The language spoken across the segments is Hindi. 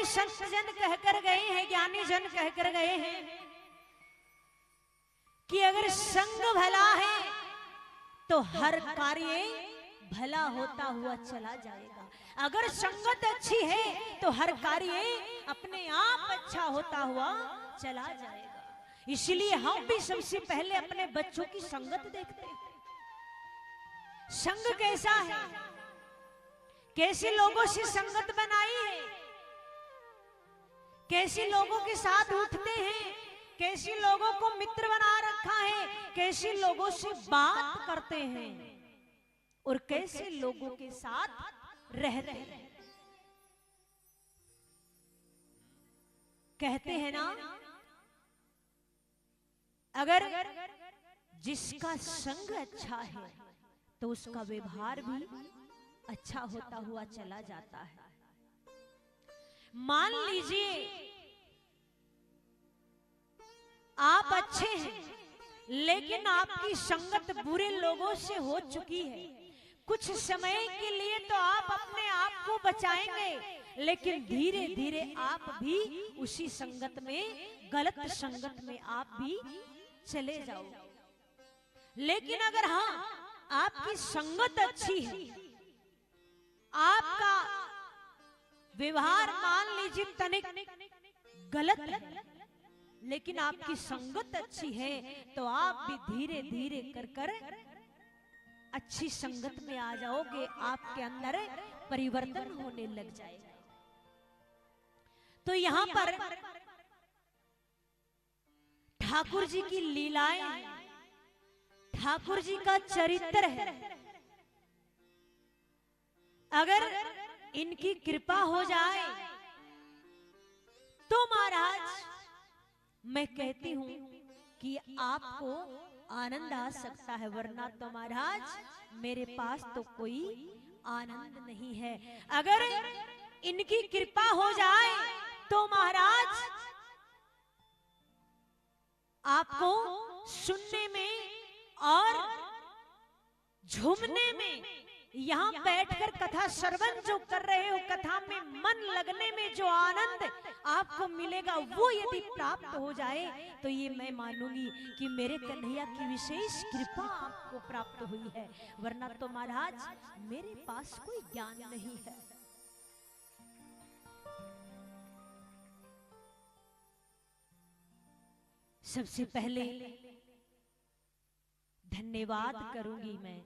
बड़े संत जन कहकर गए हैं, ज्ञानी जन कहकर गए हैं कि अगर संग भला है तो हर कार्य भला होता हुआ चला जाएगा। अगर संगत अच्छी है तो हर कार्य अपने आप अच्छा होता हुआ चला जाएगा। इसलिए हम भी सबसे पहले अपने बच्चों की संगत देखते हैं। संग कैसा है, कैसे लोगों से संगत बनाई है, कैसे लोगों के साथ उठते हैं, कैसे लोगों को मित्र बना रखा है, कैसे लोगों से बात करते हैं और कैसे लोगों के साथ रहते हैं। कहते हैं ना, अगर जिसका संग अच्छा है तो उसका व्यवहार भी अच्छा होता हुआ चला जाता है। मान लीजिए आप अच्छे हैं लेकिन आपकी संगत बुरे लोगों से हो चुकी है। कुछ समय के लिए तो आप अपने आप को बचाएंगे, लेकिन धीरे धीरे आप भी उसी संगत में, गलत संगत में आप भी चले जाओगे। लेकिन अगर हाँ, आपकी संगत अच्छी है, आपका व्यवहार मान लीजिए तनिक गलत है, लेकिन आपकी संगत अच्छी है तो आप भी धीरे धीरे कर कर अच्छी संगत में आ जाओगे, आपके अंदर परिवर्तन होने लग जाएगा। तो यहां पर ठाकुर जी की लीलाएं, ठाकुर जी का चरित्र है। अगर इनकी कृपा हो जाए तो महाराज मैं कहती हूं कि आपको आनंद आ सकता है, वरना तो महाराज मेरे पास तो कोई आनंद नहीं है। अगर इनकी कृपा हो जाए तो महाराज आपको सुनने में और झूमने में, यहाँ बैठकर कथा श्रवण जो कर रहे हो, कथा में मन लगने में जो आनंद आपको मिलेगा, वो यदि प्राप्त हो जाए तो ये मैं मानूंगी कि मेरे कन्हैया की विशेष कृपा आपको प्राप्त हुई है, वरना तो महाराज मेरे पास कोई ज्ञान नहीं है। सबसे पहले धन्यवाद करूंगी मैं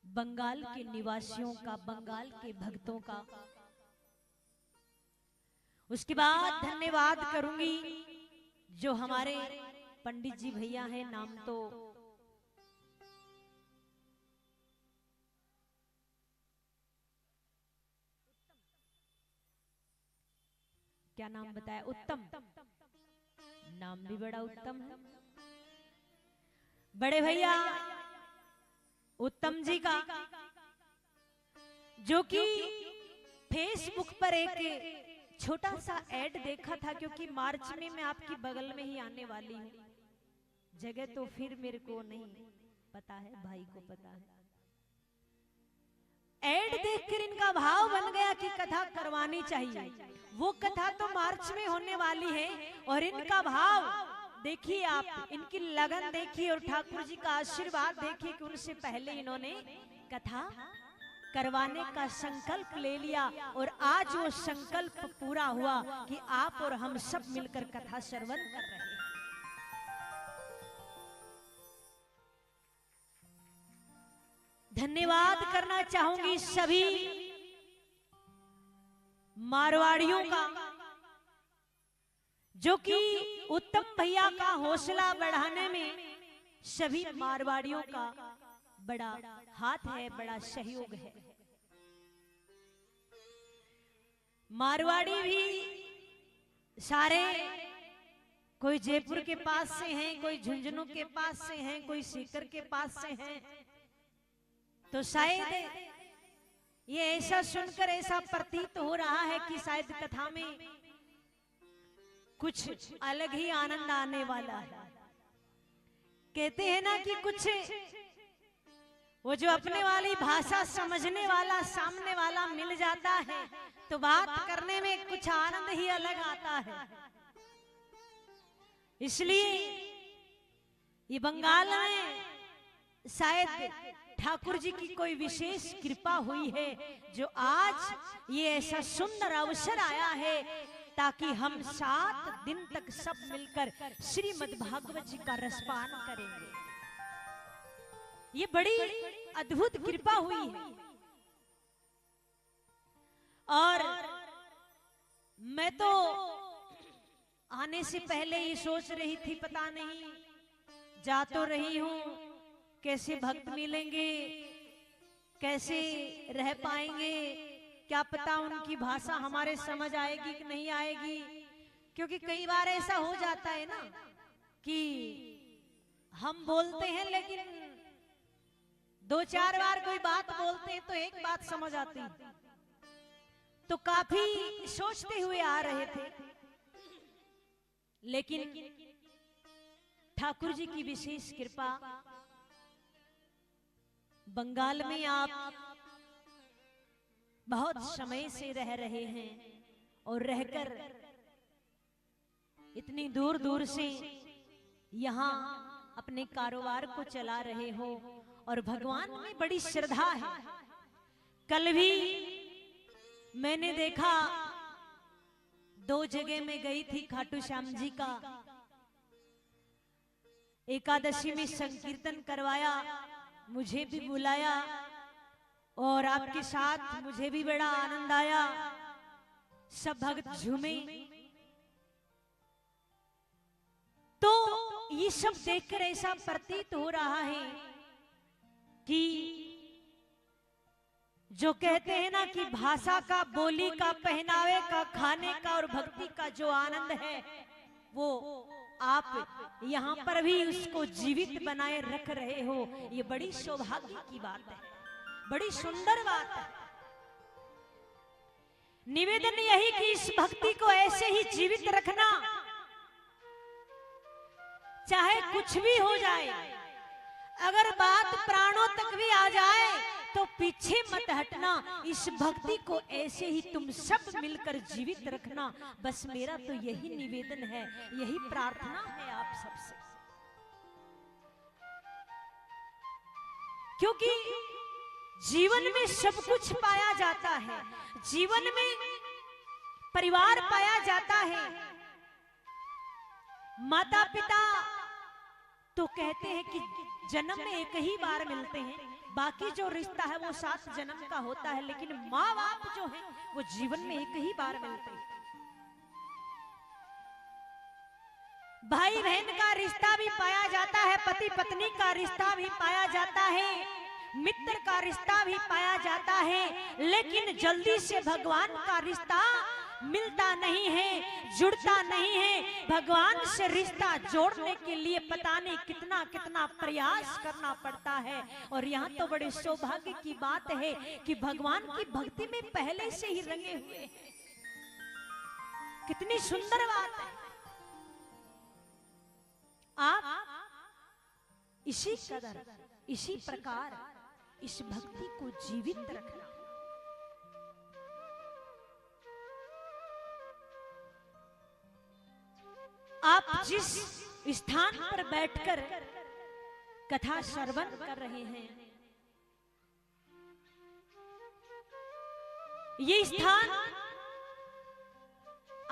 बंगाल के निवासियों का, बंगाल के भक्तों का। उसके बाद धन्यवाद करूंगी जो हमारे पंडित जी भैया हैं, नाम तो क्या नाम बताया, उत्तम, नाम भी बड़ा उत्तम है। बड़े भैया उत्तम जी का, जो कि फेसबुक पर एक छोटा सा ऐड देखा था, क्योंकि मार्च में मैं आपकी बगल में ही आने वाली हूँ। जगह तो फिर मेरे को नहीं पता है, भाई को पता है। ऐड देखकर इनका भाव बन गया कि कथा करवानी चाहिए। वो कथा तो मार्च में होने वाली है और इनका भाव देखिए आप, इनकी लगन देखिए और ठाकुर जी का आशीर्वाद देखिए कि उनसे पहले इन्होंने कथा करवाने का संकल्प ले लिया और आज वो संकल्प पूरा हुआ कि आप और हम सब मिलकर कथा श्रवण कर रहे हैं। धन्यवाद करना चाहूंगी सभी मारवाड़ियों का, जो कि उत्तम भैया का हौसला बढ़ाने में सभी मारवाड़ियों का बड़ा हाथ है, बड़ा सहयोग है। मारवाड़ी भी सारे, कोई जयपुर के पास से हैं, कोई झुंझुनू के पास से हैं, कोई सीकर के पास से हैं। तो शायद ये ऐसा सुनकर ऐसा प्रतीत हो रहा है कि शायद कथा में कुछ अलग ही आनंद आने वाला है। कहते हैं ना कि कुछ वो जो अपने वाली भाषा समझने वाला सामने वाला मिल जाता है तो बात करने में कुछ आनंद ही अलग आता है। इसलिए ये बंगाल में शायद ठाकुर जी की कोई विशेष कृपा हुई है जो आज ये ऐसा सुंदर अवसर आया है ताकि हम 7 दिन तक सब मिलकर श्रीमद् भागवत जी का रसपान करेंगे। ये बड़ी अद्भुत कृपा हुई है। और मैं तो आने से पहले ये सोच रही थी, पता नहीं जा तो रही हूं, कैसे भक्त मिलेंगे, कैसे रह पाएंगे, क्या पता उनकी भाषा हमारे समझ आएगी कि नहीं आएगी। क्योंकि कई बार ऐसा हो जाता है ना कि हम बोलते हैं लेकिन 2-4 बार कोई बात बोलते हैं तो एक बात समझ आती है। तो काफी सोचते हुए आ रहे थे, लेकिन ठाकुर जी की विशेष कृपा, बंगाल में आप बहुत समय से रह रहे हैं और रहकर इतनी दूर दूर से यहाँ अपने कारोबार को चला रहे हो और भगवान में बड़ी श्रद्धा है। कल भी मैंने देखा 2 जगह में गई थी, खाटू श्याम जी का एकादशी में संकीर्तन करवाया, मुझे भी बुलाया और आपके साथ मुझे भी बड़ा आनंद आया। सब भक्त झूमे। तो ये सब देखकर ऐसा प्रतीत हो रहा है कि जो कहते हैं ना कि भाषा का, बोली का, पहनावे का, खाने का और भक्ति का जो आनंद है वो आप यहाँ पर भी उसको जीवित बनाए रख रहे हो। ये बड़ी सौभाग्य की बात है, बड़ी सुंदर बात है। निवेदन यही कि इस भक्ति को ऐसे ही जीवित रखना, चाहे कुछ भी हो जाए। अगर बात प्राणों तक भी आ जाए तो पीछे मत हटना। इस भक्ति को ऐसे ही तुम सब मिलकर जीवित रखना। बस मेरा तो यही निवेदन है, यही प्रार्थना है आप सबसे। क्योंकि जीवन में सब कुछ पाया जाता है, जीवन में परिवार पाया जाता है। माता पिता तो कहते हैं कि जन्म में एक ही बार मिलते हैं, बाकी जो रिश्ता है वो 7 जन्म का होता है, लेकिन माँ बाप जो है वो जीवन में एक ही बार मिलते हैं। भाई बहन का रिश्ता भी पाया जाता है, पति पत्नी का रिश्ता भी पाया जाता है, मित्र का रिश्ता भी पाया जाता है, लेकिन जल्दी से भगवान का रिश्ता मिलता नहीं है, जुड़ता नहीं है। भगवान से रिश्ता जोड़ने के लिए पता नहीं कितना कितना प्रयास करना पड़ता है। और यहाँ तो बड़े सौभाग्य की बात है कि भगवान की भक्ति में पहले से ही रंगे हुए हैं। कितनी सुंदर बात है। आप इसी कदर, इसी प्रकार इस भक्ति को जीवित रखना। आप जिस स्थान पर बैठकर कथा श्रवण कर रहे हैं, ये स्थान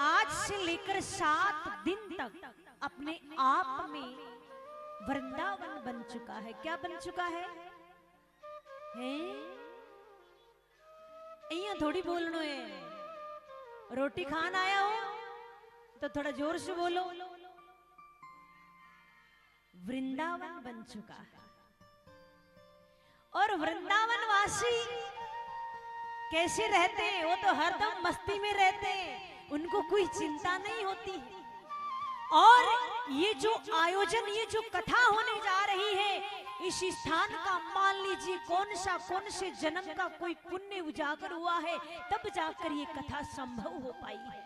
आज से लेकर 7 दिन तक अपने आप में वृंदावन बन चुका है। क्या बन चुका है? थोड़ी बोलना है। रोटी खान आया हो तो थोड़ा जोर से बोलो। वृंदावन बन चुका है। और वृंदावन वासी कैसे रहते हैं? वो तो हरदम मस्ती में रहते हैं, उनको कोई चिंता नहीं होती है। और ये जो आयोजन, ये जो कथा होने जा रही है, इस स्थान का मान लीजिए कौन से जन्म का कोई पुण्य उजागर हुआ है, तब जाकर ये कथा संभव हो पाई है।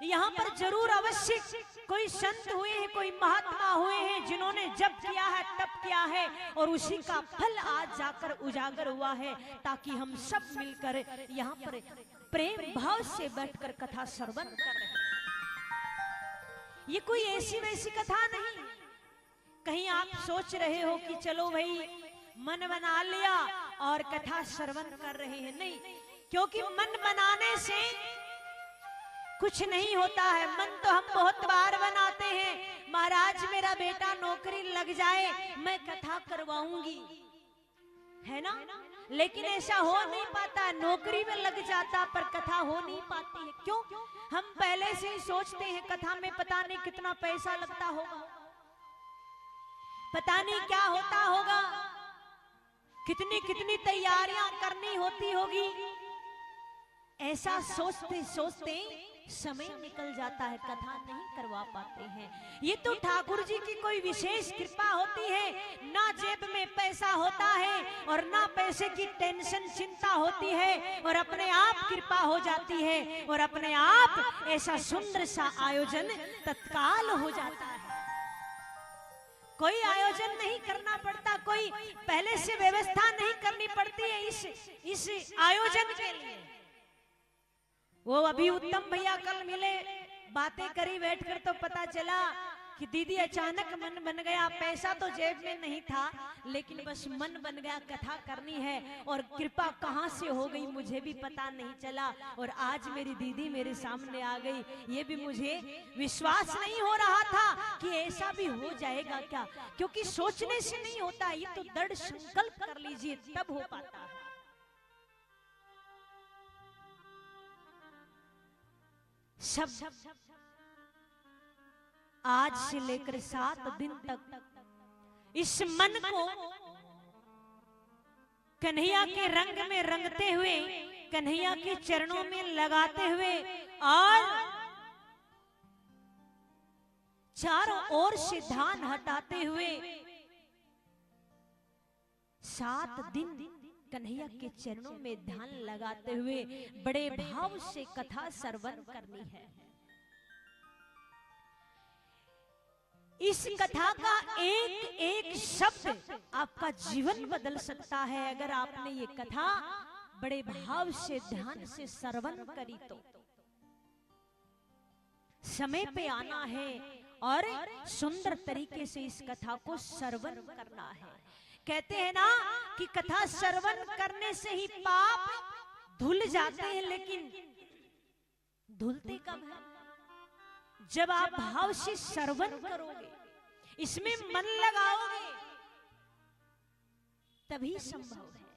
यहाँ पर जरूर अवश्य कोई संत हुए हैं, कोई महात्मा हुए हैं जिन्होंने जब किया है तब किया है और उसी का फल आज जाकर उजागर हुआ है, ताकि हम सब मिलकर यहाँ पर प्रेम भाव से बैठकर कथा श्रवण कर रहे हैं। ये कोई ऐसी वैसी कथा नहीं। कहीं आप सोच रहे हो कि चलो भाई मन बना लिया और कथा श्रवण कर रहे हैं, नहीं, क्योंकि मन बनाने से कुछ नहीं होता है। मन तो हम बहुत बार बनाते हैं, महाराज मेरा बेटा नौकरी लग जाए मैं कथा करवाऊंगी, है ना, लेकिन ऐसा हो नहीं पाता। नौकरी में लग जाता पर कथा हो नहीं पाती है। क्यों? हम पहले से ही सोचते हैं कथा में पता नहीं कितना पैसा लगता होगा, पता नहीं क्या होता होगा, कितनी कितनी तैयारियां करनी होती होगी। ऐसा सोचते सोचते समय निकल जाता है, कथा नहीं करवा पाते हैं। ये तो ठाकुर जी की कोई विशेष कृपा होती है। ना जेब में पैसा होता है और ना पैसे की टेंशन चिंता होती है, और अपने आप कृपा हो जाती है और अपने आप ऐसा सुंदर सा आयोजन तत्काल हो जाता है। कोई आयोजन नहीं करना पड़ता, कोई पहले से व्यवस्था नहीं करनी पड़ती है इस आयोजन के लिए। वो अभी उत्तम भैया कल मिले, बातें करी बैठकर, तो पता चला कि दीदी अचानक मन बन गया, पैसा तो जेब में नहीं था लेकिन बस मन बन गया, कथा करनी है, और कृपा कहाँ से हो गई मुझे भी पता नहीं चला, और आज मेरी दीदी मेरे सामने आ गई। ये भी मुझे विश्वास नहीं हो रहा था कि ऐसा भी हो जाएगा क्या, क्योंकि सोचने से नहीं होता, ये तो दृढ़ संकल्प कर लीजिए तब हो पाता है। सब आज से लेकर 7 दिन तक इस मन को कन्हैया के रंग में रंगते हुए, कन्हैया के चरणों में लगाते हुए, और चारों ओर से ध्यान हटाते हुए 7 दिन कन्हैया के चरणों में ध्यान लगाते हुए बड़े भाव से कथा श्रवण करनी है। इस कथा का एक एक शब्द आपका जीवन बदल सकता है अगर आपने ये कथा बड़े भाव से ध्यान से श्रवण करी तो। समय पे आना है और सुंदर तरीके से इस कथा को श्रवण करना है। कहते हैं ना कि कथा श्रवण करने से ही पाप धुल जाते हैं, लेकिन धुलते कब है? जब आप भाव से श्रवण करोगे, इसमें मन लगाओगे, तभी संभव है।